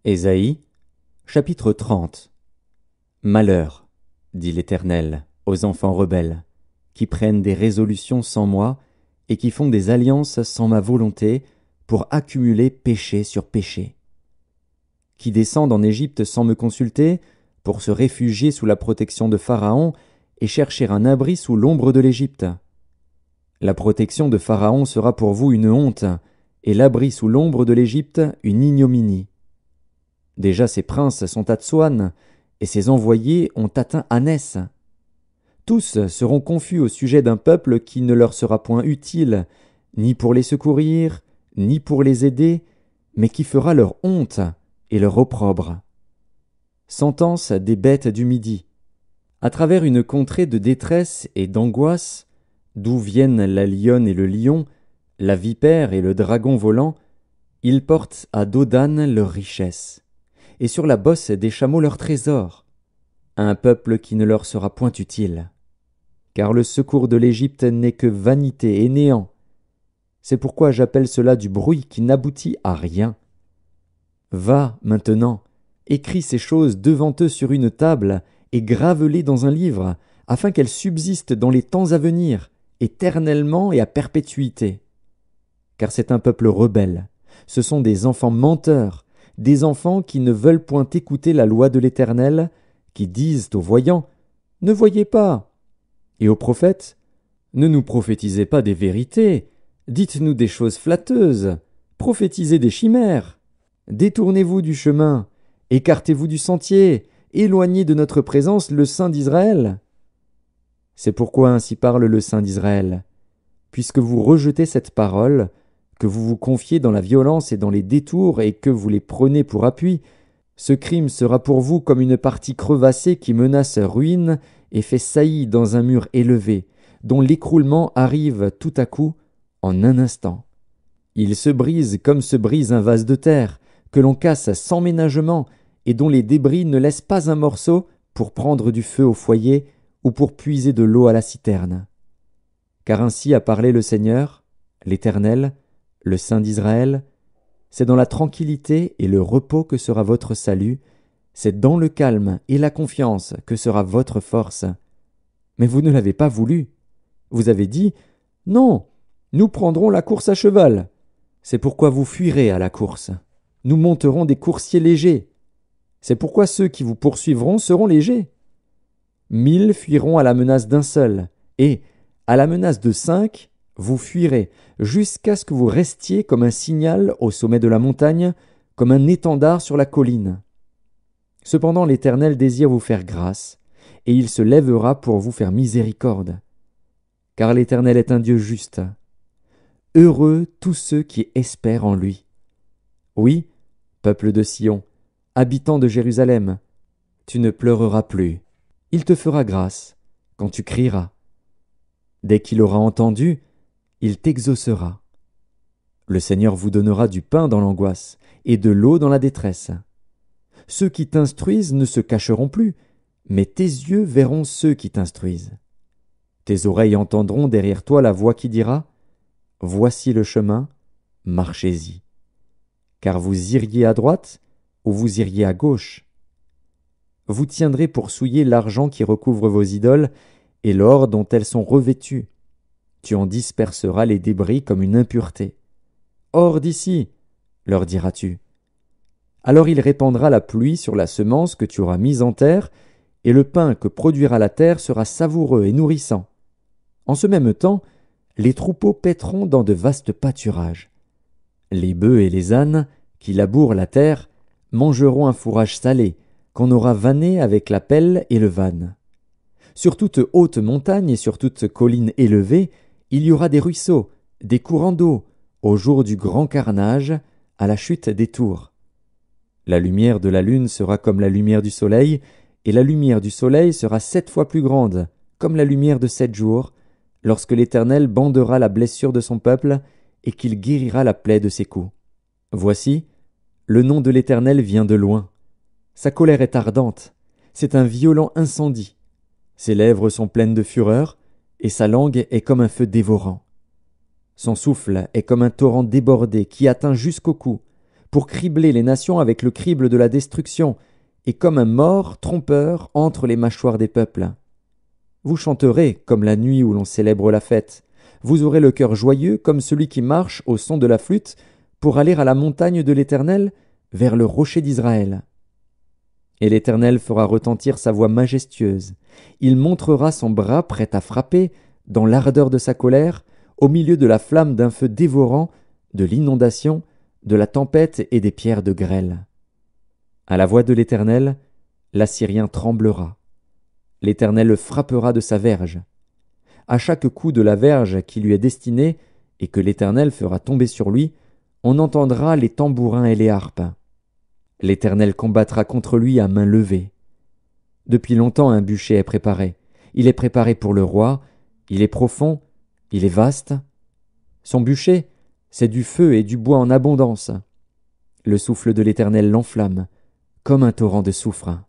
Ésaïe, chapitre 30. Malheur, dit l'Éternel, aux enfants rebelles, qui prennent des résolutions sans moi et qui font des alliances sans ma volonté pour accumuler péché sur péché. Qui descendent en Égypte sans me consulter pour se réfugier sous la protection de Pharaon et chercher un abri sous l'ombre de l'Égypte. La protection de Pharaon sera pour vous une honte, et l'abri sous l'ombre de l'Égypte une ignominie. Déjà ses princes sont à Tsoan, et ses envoyés ont atteint Anès. Tous seront confus au sujet d'un peuple qui ne leur sera point utile, ni pour les secourir, ni pour les aider, mais qui fera leur honte et leur opprobre. Sentence des bêtes du Midi. À travers une contrée de détresse et d'angoisse, d'où viennent la lionne et le lion, la vipère et le dragon volant, ils portent à Dodan leur richesse, et sur la bosse des chameaux leur trésor, un peuple qui ne leur sera point utile. Car le secours de l'Égypte n'est que vanité et néant. C'est pourquoi j'appelle cela du bruit qui n'aboutit à rien. Va, maintenant, écris ces choses devant eux sur une table, et grave-les dans un livre, afin qu'elles subsistent dans les temps à venir, éternellement et à perpétuité. Car c'est un peuple rebelle, ce sont des enfants menteurs, des enfants qui ne veulent point écouter la loi de l'Éternel, qui disent aux voyants « Ne voyez pas !» et aux prophètes « Ne nous prophétisez pas des vérités, dites-nous des choses flatteuses, prophétisez des chimères. Détournez-vous du chemin, écartez-vous du sentier, éloignez de notre présence le Saint d'Israël. » C'est pourquoi ainsi parle le Saint d'Israël. Puisque vous rejetez cette parole, que vous vous confiez dans la violence et dans les détours et que vous les prenez pour appui, ce crime sera pour vous comme une partie crevassée qui menace ruine et fait saillie dans un mur élevé, dont l'écroulement arrive tout à coup en un instant. Il se brise comme se brise un vase de terre, que l'on casse sans ménagement et dont les débris ne laissent pas un morceau pour prendre du feu au foyer ou pour puiser de l'eau à la citerne. Car ainsi a parlé le Seigneur, l'Éternel, le Saint d'Israël, c'est dans la tranquillité et le repos que sera votre salut, c'est dans le calme et la confiance que sera votre force. Mais vous ne l'avez pas voulu. Vous avez dit « Non, nous prendrons la course à cheval. » C'est pourquoi vous fuirez à la course. Nous monterons des coursiers légers. C'est pourquoi ceux qui vous poursuivront seront légers. 1000 fuiront à la menace d'un seul, et, à la menace de 5, vous fuirez, jusqu'à ce que vous restiez comme un signal au sommet de la montagne, comme un étendard sur la colline. Cependant l'Éternel désire vous faire grâce, et il se lèvera pour vous faire miséricorde. Car l'Éternel est un Dieu juste. Heureux tous ceux qui espèrent en lui. Oui, peuple de Sion, habitant de Jérusalem, tu ne pleureras plus. Il te fera grâce quand tu crieras. Dès qu'il aura entendu, il t'exaucera. Le Seigneur vous donnera du pain dans l'angoisse et de l'eau dans la détresse. Ceux qui t'instruisent ne se cacheront plus, mais tes yeux verront ceux qui t'instruisent. Tes oreilles entendront derrière toi la voix qui dira « Voici le chemin, marchez-y. » Car vous iriez à droite ou vous iriez à gauche. Vous tiendrez pour souiller l'argent qui recouvre vos idoles et l'or dont elles sont revêtues. Tu en disperseras les débris comme une impureté. Hors d'ici, leur diras-tu. Alors il répandra la pluie sur la semence que tu auras mise en terre, et le pain que produira la terre sera savoureux et nourrissant. En ce même temps, les troupeaux paîtront dans de vastes pâturages. Les bœufs et les ânes, qui labourent la terre, mangeront un fourrage salé, qu'on aura vanné avec la pelle et le vanne. Sur toute haute montagne et sur toute colline élevée, il y aura des ruisseaux, des courants d'eau, au jour du grand carnage, à la chute des tours. La lumière de la lune sera comme la lumière du soleil, et la lumière du soleil sera 7 fois plus grande, comme la lumière de 7 jours, lorsque l'Éternel bandera la blessure de son peuple, et qu'il guérira la plaie de ses coups. Voici, le nom de l'Éternel vient de loin. Sa colère est ardente, c'est un violent incendie. Ses lèvres sont pleines de fureur, et sa langue est comme un feu dévorant. Son souffle est comme un torrent débordé qui atteint jusqu'au cou, pour cribler les nations avec le crible de la destruction, et comme un mort trompeur entre les mâchoires des peuples. Vous chanterez comme la nuit où l'on célèbre la fête. Vous aurez le cœur joyeux comme celui qui marche au son de la flûte pour aller à la montagne de l'Éternel, vers le rocher d'Israël. Et l'Éternel fera retentir sa voix majestueuse. Il montrera son bras prêt à frapper, dans l'ardeur de sa colère, au milieu de la flamme d'un feu dévorant, de l'inondation, de la tempête et des pierres de grêle. À la voix de l'Éternel, l'Assyrien tremblera. L'Éternel le frappera de sa verge. À chaque coup de la verge qui lui est destinée et que l'Éternel fera tomber sur lui, on entendra les tambourins et les harpes. L'Éternel combattra contre lui à main levée. Depuis longtemps un bûcher est préparé. Il est préparé pour le roi, il est profond, il est vaste. Son bûcher, c'est du feu et du bois en abondance. Le souffle de l'Éternel l'enflamme, comme un torrent de soufre.